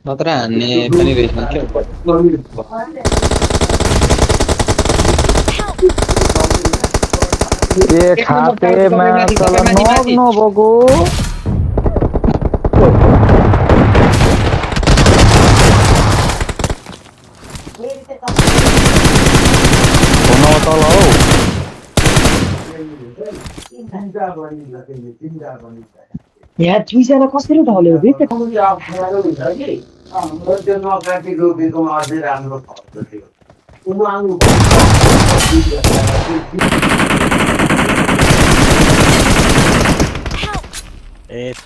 नत्र हान्ने पनि रहेछ क्या ए खापेमा तल नग्न बगो हुन तल हौ यहाँ दुईजना कसरी ढल्यो बे ए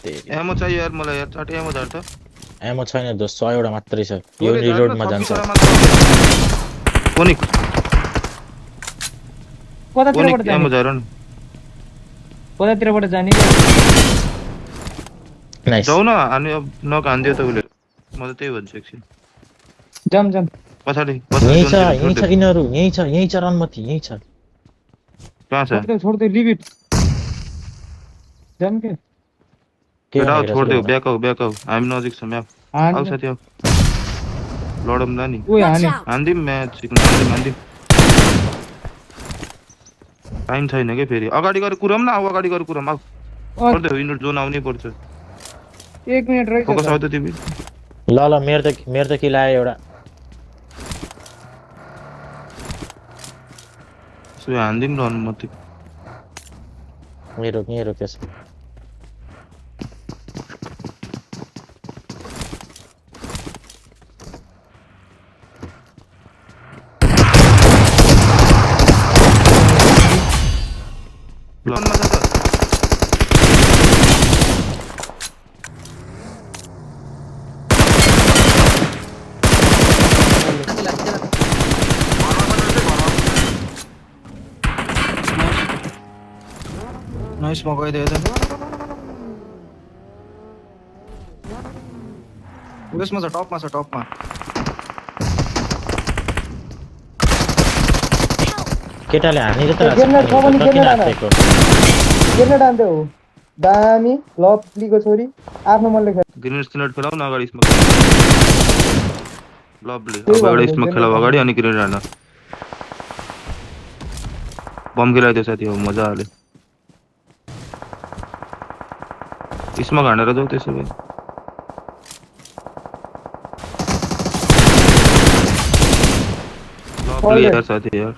तेरी एमो चाहियो यार मलाई यार चाटे एमो झार त एमो छैन दोस्त 100 एउटा मात्रै छ यो रिलोडमा जान्छ कोनिक कतातिरबाट एमो जाने झार न कतातिरबाट जाने नाइस जाऊ न अनि अब नक हान्दियो त उले म त त्यही भन्छु एकछिन जाम जाम पछाडी यही छ यिनीहरु यही छ रनमती यही छ कहाँ छ छोड दे लिभ इट जाम के बेटा छोड दे ब्याक आउ हामी नजिक छ म्याप हान आउ साथी आउ लडम न नि ओइ हाने हान्दिम म्याच हान्दिम टाइम छैन के फेरि अगाडि गएर कुरम न आउ अगाडि गएर कुरम आउ पर्दै विन्डो जोन आउनै पर्छ 1 मिनेट रहेछ फोकस आउ त तिमी ल मेरो त किल आयो एउटा सो हान्दिम रन मते मेरो त्यसो लन मा छ नाइस म गइदिए त उयसमा छ टपमा केटाले हानि जस्तो गेर्नेट छ भने किन गेर्नेट हातेको गेर्नेट हान्दै हो दामी लप्लीको छोरी आफ्नो मनले खेल ग्रेनेड स्नेड खेलाउ न अगाडि स्मोक लभली अब एउटा स्मोक खेलाउ अगाडि अनि ग्रेनेड हान बम खेलाइदियो साथी हो मजा आले स्मोक हानेर जाऊ त्यसो भए लभली यार साथी यार